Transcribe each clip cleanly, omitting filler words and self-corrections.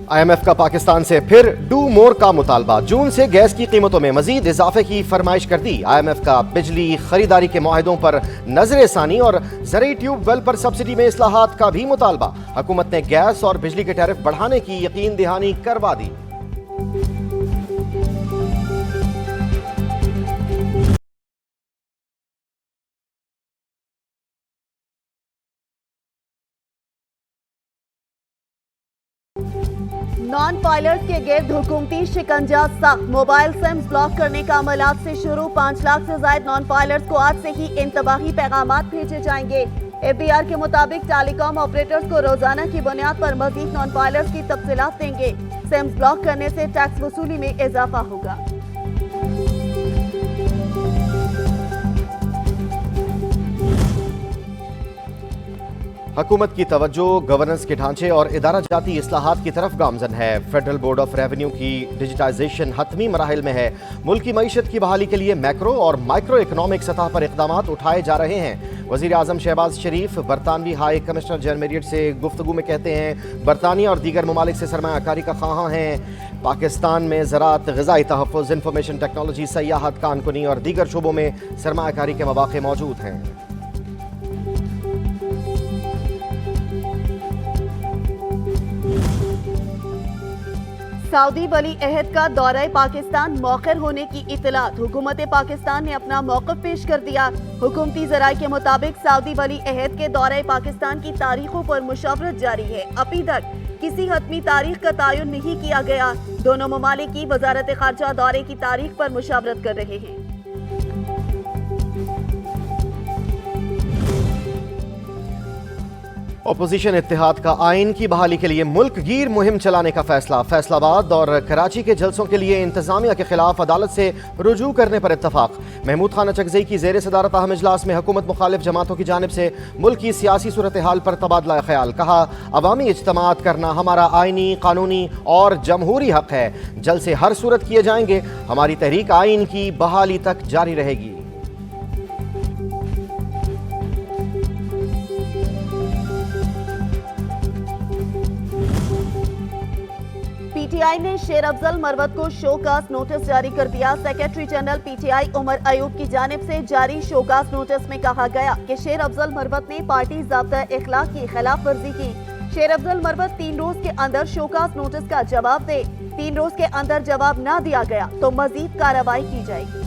IMF का पाकिस्तान से फिर डू मोर का मुतालबा। जून से गैस की कीमतों में मजीद इजाफे की फरमाइश कर दी। IMF का बिजली खरीदारी के मुआहदों पर नजर सानी और ज़रूरी ट्यूबवेल पर सब्सिडी में इस्लाहात का भी मुतालबा। हुकूमत ने गैस और बिजली के टैरिफ बढ़ाने की यकीन दहानी करवा दी। नॉन फाइलर्स के गिर्द हुकूमती शिकंजा सख्त। मोबाइल सिम्स ब्लॉक करने का अमलात से शुरू। 5 लाख से ज्यादा नॉन फाइलर्स को आज से ही इंतबाही पैगामात भेजे जाएंगे। FBR के मुताबिक टेलीकॉम ऑपरेटर्स को रोजाना की बुनियाद पर मजीद नॉन फाइलर्स की तफसीलात देंगे। सिम्स ब्लॉक करने से टैक्स वसूली में इजाफा होगा। हुकूमत की तवज्जो गवर्नेंस के ढांचे और इदारा जाती इस्लाहात की तरफ गामजन है। फेडरल बोर्ड ऑफ रेवेन्यू की डिजिटाइजेशन हतमी मराहिल में है। मुल्क की मईशत की बहाली के लिए मैक्रो और माइक्रो इकनॉमिक सतह पर इकदाम उठाए जा रहे हैं। वज़ीर आज़म शहबाज शरीफ बरतानवी हाई कमिश्नर जनमेरियट से गुफ्तगू में कहते हैं, बरतानिया और दीगर ममालिक से सरमायाकारी का ख्वाहां हैं। पाकिस्तान में ज़राअत, ग़िज़ाई तहफ़्फ़ुज़, इंफॉर्मेशन टेक्नोलॉजी, सयाहत, कानकुनी और दीगर शोबों में सरमायाकारी के मौक़े मौजूद हैं। सऊदी वली अहद का दौरा पाकिस्तान मौखर होने की इतलात। हुकूमत पाकिस्तान ने अपना मौक़िफ़ पेश कर दिया। हुकूमती ज़राए के मुताबिक सऊदी वली अहद के दौरे पाकिस्तान की तारीखों पर मुशावरत जारी है। अभी तक किसी हतमी तारीख का तयन नहीं किया गया। दोनों ममालिक की वजारत ख़ारजा दौरे की तारीख पर मुशावरत कर रहे हैं। अपोजिशन इत्तेहाद का आइन की बहाली के लिए मुल्क गिर मुहिम चलाने का फैसला। फैसलाबाद और कराची के जलसों के लिए इंतजामिया के खिलाफ अदालत से रुजू करने पर इत्तफाक। महमूद खान अचकज़ई की ज़ेर सदारत अहम इजलास में हुकूमत मुखालिफ जमातों की जानिब से मुल्क की सियासी सूरत हाल पर तबादला ख्याल। कहा, अवामी इज्तमात करना हमारा आइनी, कानूनी और जमहूरी हक है। जलसे हर सूरत किए जाएंगे। हमारी तहरीक आइन की बहाली तक जारी रहेगी। PTI ने शेर अफजल मरवत को शोकास नोटिस जारी कर दिया। Secretary general PTI Umar Ayub की जानिब से जारी शोकास नोटिस में कहा गया कि शेर अफजल मरवत ने पार्टी ज़ाब्ता इखलाक की खिलाफ वर्जी की। शेर अफजल मरवत 3 रोज के अंदर शोकास नोटिस का जवाब दे। 3 रोज के अंदर जवाब न दिया गया तो मजीद कार्रवाई की जाएगी।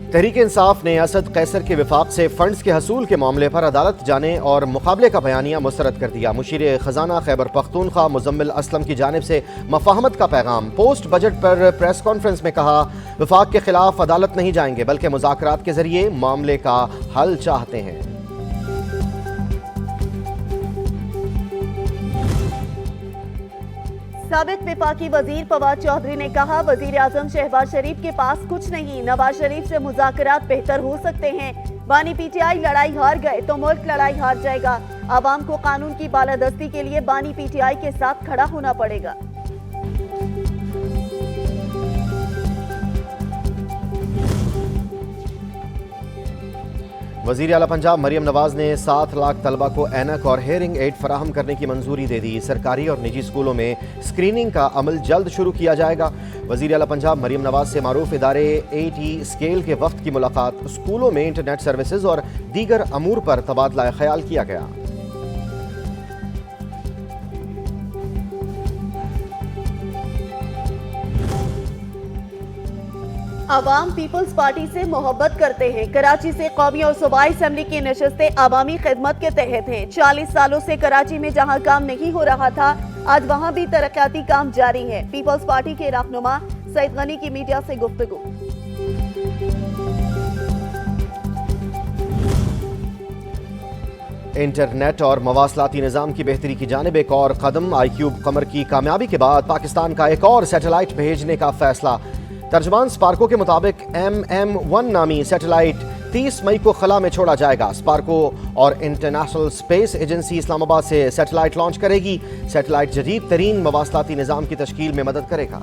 तहरीक इंसाफ ने असद कैसर के विफाक से फंड्स के हसूल के मामले पर अदालत जाने और मुकाबले का बयानिया मुस्तरद कर दिया। मुशीर खजाना खैबर पख्तूनख्वा मुजम्मिल असलम की जानिब से मफाहमत का पैगाम। पोस्ट बजट पर प्रेस कॉन्फ्रेंस में कहा, विफाक के खिलाफ अदालत नहीं जाएंगे बल्कि मुज़ाकरात के जरिए मामले का हल चाहते हैं। साबिक विफाकी वजीर फवाद चौधरी ने कहा, वजीर आजम शहबाज शरीफ के पास कुछ नहीं। नवाज शरीफ से मुज़ाकरात बेहतर हो सकते हैं। बानी PTI लड़ाई हार गए तो मुल्क लड़ाई हार जाएगा। आवाम को कानून की बालादस्ती के लिए बानी PTI के साथ खड़ा होना पड़ेगा। वज़ीर आला पंजाब मरियम नवाज ने 7 लाख तलबा को ऐनक और हेयरिंग एड फराहम करने की मंजूरी दे दी। सरकारी और निजी स्कूलों में स्क्रीनिंग का अमल जल्द शुरू किया जाएगा। वज़ीर आला पंजाब मरियम नवाज से मारूफ इदारे AT स्केल के वक्त की मुलाकात। स्कूलों में इंटरनेट सर्विसेज और दीगर अमूर पर तबादला ख्याल किया गया। अवाम पीपल्स पार्टी से मोहब्बत करते हैं। कराची से कौमी और सूबाई असम्बली की नशस्तें अवामी खिदमत के तहत हैं। 40 सालों से कराची में जहां काम नहीं हो रहा था, आज वहां भी तरक्याती काम जारी है। पीपल्स पार्टी के रहनुमा सईद गनी की मीडिया से गुफ्तगू। इंटरनेट और मवासलाती निज़ाम की बेहतरी की जानिब एक और कदम। iCube कमर की कामयाबी के बाद पाकिस्तान का एक और सैटेलाइट भेजने का फैसला। तर्जमान स्पार्को के मुताबिक MM1 नामी सैटेलाइट 30 मई को खला में छोड़ा जाएगा। स्पार्को और इंटरनेशनल स्पेस एजेंसी इस्लामाबाद से सैटेलाइट लॉन्च करेगी। सैटेलाइट जदीद तरीन मवासलाती निज़ाम की तश्कील में मदद करेगा।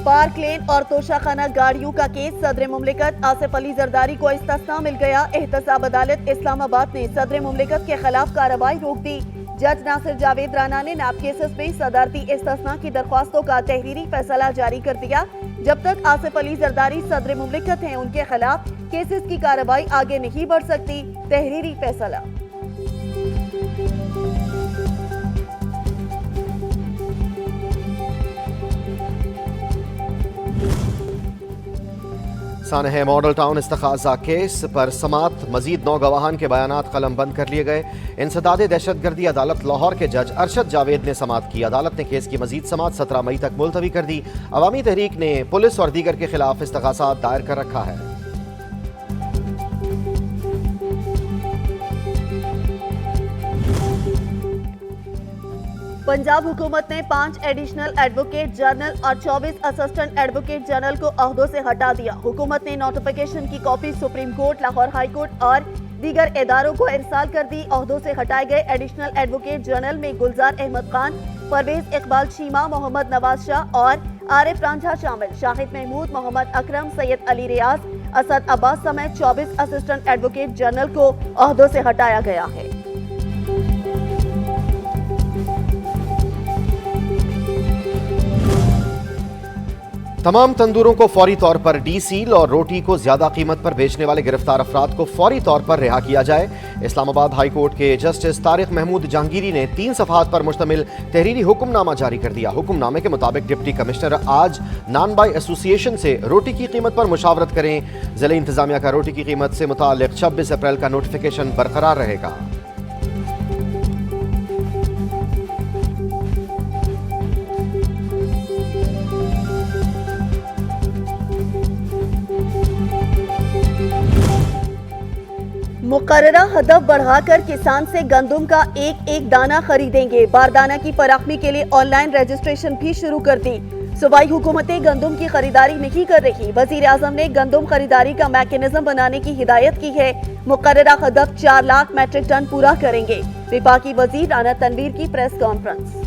पार्क लेन और तोशाखाना गाड़ियों का केस सदर मुमलिकत आसिफ अली जरदारी को इस्तिस्ना मिल गया। एहतसाब अदालत इस्लामाबाद ने सदर मुमलिकत के खिलाफ कार्रवाई रोक दी। जज नासिर जावेद राना ने नैब केसेस में सदारती इस्तिस्ना की दरख्वास्तों का तहरीरी फैसला जारी कर दिया। जब तक आसिफ अली जरदारी सदर मुमलिकत हैं, उनके खिलाफ केसेस की कार्रवाई आगे नहीं बढ़ सकती। तहरीरी फैसला। सानह मॉडल टाउन इस्तखाजा केस पर समात मजीद 9 गवाहान के बयानात कलम बंद कर लिए गए। इंसदाद दहशतगर्दी अदालत लाहौर के जज अरशद जावेद ने समात की। अदालत ने केस की मजीद समात 17 मई तक मुलतवी कर दी। अवामी तहरीक ने पुलिस और दीगर के खिलाफ इस्तगासा दायर कर रखा है। पंजाब हुकूमत ने 5 एडिशनल एडवोकेट जनरल और 24 असिस्टेंट एडवोकेट जनरल को अहदों से हटा दिया। हुकूमत ने नोटिफिकेशन की copy supreme court, Lahore high court और दीगर इदारों को इरसाल कर दी। अहदों से हटाए गए एडिशनल एडवोकेट जनरल में गुलजार अहमद खान, परवेज इकबाल चीमा, मोहम्मद नवाज शाह और आरिफ रांझा शामिल। शाहिद महमूद, मोहम्मद अकरम, सैयद अली रियाज, असद अब्बास समेत 24 असिस्टेंट एडवोकेट जनरल को अहदों से हटाया गया है। तमाम तंदूरों को फौरी तौर पर डीसील और रोटी को ज्यादा कीमत पर बेचने वाले गिरफ्तार अफराद को फौरी तौर पर रिहा किया जाए। इस्लामाबाद हाई कोर्ट के जस्टिस तारिक महमूद जहांगीरी ने 3 सफ़हात पर मुश्तमिल तहरीरी हुक्मनामा जारी कर दिया। हुक्मनामे के मुताबिक डिप्टी कमिश्नर आज नान बाई एसोसिएशन से रोटी की कीमत पर मुशावरत करें। जिला इंतजामिया का रोटी की कीमत से मुताल्लिक 26 अप्रैल का नोटिफिकेशन बरकरार रहेगा। मुकर्ररा हदफ बढ़ाकर किसान से गंदम का एक दाना खरीदेंगे। बारदाना की फराखमी के लिए ऑनलाइन रजिस्ट्रेशन भी शुरू कर दी। सूबाई हुकूमतें गंदम की खरीदारी नहीं कर रही। वजीर आजम ने गंदम खरीदारी का मैकेनिज्म बनाने की हिदायत की है। मुकर्ररा हदफ 4 लाख मैट्रिक टन पूरा करेंगे। विफाकी वजीर राना तनवीर की प्रेस कॉन्फ्रेंस।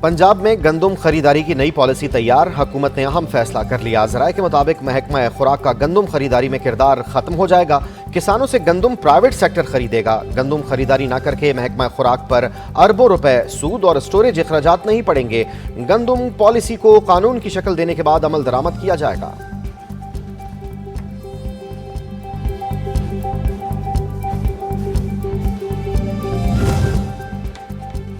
पंजाब में गंदम खरीदारी की नई पॉलिसी तैयार। हुकूमत ने अहम फैसला कर लिया। ज़राए के मुताबिक महकमा खुराक का गंदम खरीदारी में किरदार खत्म हो जाएगा। किसानों से गंदम प्राइवेट सेक्टर खरीदेगा। गंदम खरीदारी न करके महकमा खुराक पर अरबों रुपए सूद और स्टोरेज अखराजात नहीं पड़ेंगे। गंदम पॉलिसी को कानून की शक्ल देने के बाद अमल दरामद किया जाएगा।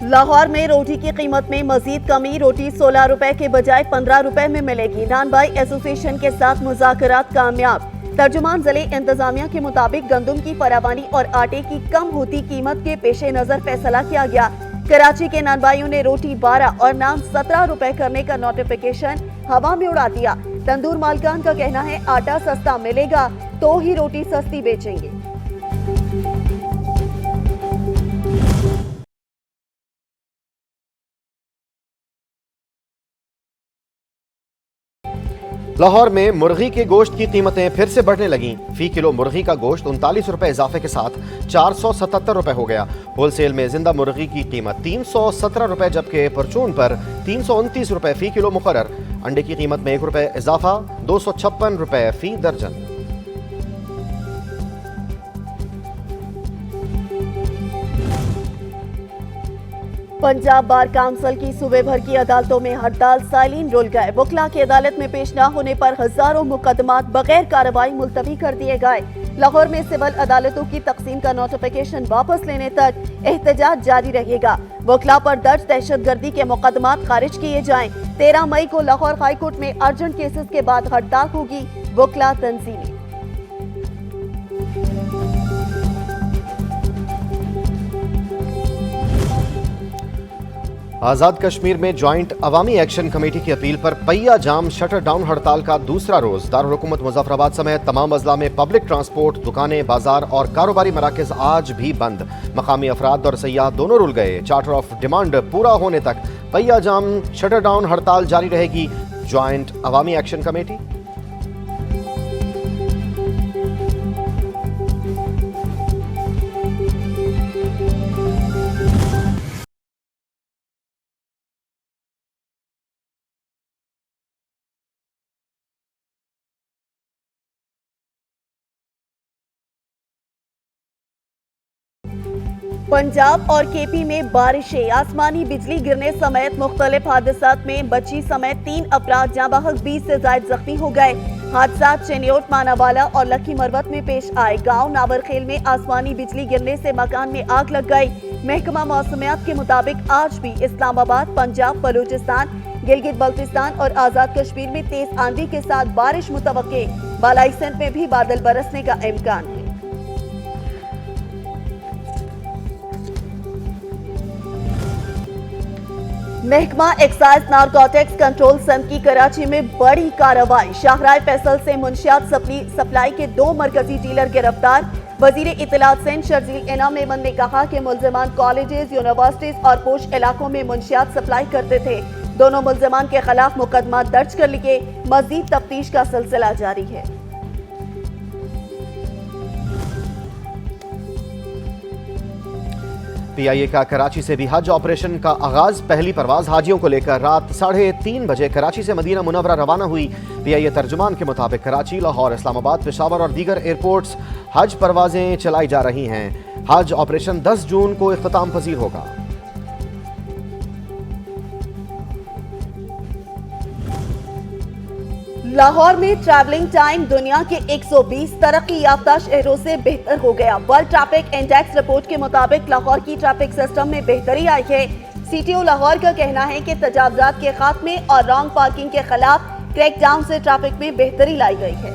लाहौर में रोटी की कीमत में मजीद कमी। रोटी 16 रुपए के बजाय 15 रुपए में मिलेगी। नान बाई एसोसिएशन के साथ मुज़ाकरात कामयाब। तर्जुमान जिले इंतजामिया के मुताबिक गंदम की फरावानी और आटे की कम होती कीमत के पेश नजर फैसला किया गया। कराची के नानबाइयों ने रोटी 12 और नान 17 रुपए करने का नोटिफिकेशन हवा में उड़ा दिया। तंदूर मालकान का कहना है आटा सस्ता मिलेगा तो ही रोटी सस्ती बेचेंगे। लाहौर में मुर्गी के गोश्त की कीमतें फिर से बढ़ने लगीं। फी किलो मुर्गी का गोश्त 39 रुपए इजाफे के साथ 477 रुपए हो गया। होलसेल में जिंदा मुर्गी की कीमत 317 रुपए जबकि परचून पर 329 रुपए फी किलो मुकर्रर। अंडे की कीमत में 1 रुपए इजाफा 256 रुपए फी दर्जन। पंजाब बार काउंसिल की सूबे भर की अदालतों में हड़ताल। साइलिन रुल गए। वकला की अदालत में पेश न होने पर हजारों मुकदमात बगैर कार्रवाई मुलतवी कर दिए गए। लाहौर में सिविल अदालतों की तकसीम का नोटिफिकेशन वापस लेने तक एहतजाज जारी रहेगा। वकला पर दर्ज दहशतगर्दी के मुकदमात खारिज किए जाएं। 13 मई को लाहौर हाई कोर्ट में अर्जेंट केसेस के बाद हड़ताल होगी। वकला तंजीमें। आज़ाद कश्मीर में ज्वाइंट अवामी एक्शन कमेटी की अपील पर पहिया जाम शटर डाउन हड़ताल का दूसरा रोज। दारुल हुकूमत मुजफ्फराबाद समेत तमाम अजला में पब्लिक ट्रांसपोर्ट, दुकानें, बाजार और कारोबारी मराकज आज भी बंद। मकामी अफराद और सयाह दोनों रुल गए। चार्टर ऑफ डिमांड पूरा होने तक पहिया जाम शटर डाउन हड़ताल जारी रहेगी। ज्वाइंट अवामी एक्शन कमेटी पंजाब और केपी में बारिशें, आसमानी बिजली गिरने समेत मुख्तलिफ हादसात में बच्ची समेत 3 अफराद जाँ बहक 20 से ज्यादा जख्मी हो गए। हादसा चेन्योट, मानावाला और लकी मरवत में पेश आए। गांव नावरखेल में आसमानी बिजली गिरने से मकान में आग लग गई। महकमा मौसमियात के मुताबिक आज भी इस्लामाबाद, पंजाब, बलूचिस्तान, गिलगित बल्तिस्तान और आजाद कश्मीर में तेज आंधी के साथ बारिश मुतवक्के। बालाई सिंध में भी बादल बरसने का इम्कान है। महकमा एक्साइज नारकोटिक्स कंट्रोल सिंध की कराची में बड़ी कार्रवाई। शाहराह फैसल से मुंशियात सप्लाई के 2 मरकजी डीलर गिरफ्तार। वजीर इत्तलात सिंध शर्जील इनाम मेमन ने कहा कि मुल्जिमान कॉलेजेस, यूनिवर्सिटीज और पोश इलाकों में मुंशियात सप्लाई करते थे। दोनों मुल्जिमान के खिलाफ मुकदमा दर्ज कर लिए। मजीद तफ्तीश का सिलसिला जारी है। पीआईए का कराची से भी हज ऑपरेशन का आगाज। पहली परवाज हाजियों को लेकर रात 3:30 बजे कराची से मदीना मुनव्वरा रवाना हुई। पीआईए तर्जुमान के मुताबिक कराची, लाहौर, इस्लामाबाद, पेशावर और दीगर एयरपोर्ट्स हज परवाजें चलाई जा रही हैं। हज ऑपरेशन 10 जून को इख्तिताम पजीर होगा। लाहौर में ट्रैवलिंग टाइम दुनिया के 120 तरक्की याफ्ता शहरों से बेहतर हो गया। वर्ल्ड ट्रैफिक इंडेक्स रिपोर्ट के मुताबिक लाहौर की ट्रैफिक सिस्टम में बेहतरी आई है। सीटीओ लाहौर का कहना है कि तजावुजात के खात्मे और रॉन्ग पार्किंग के खिलाफ क्रैकडाउन से ट्रैफिक में बेहतरी लाई गई है।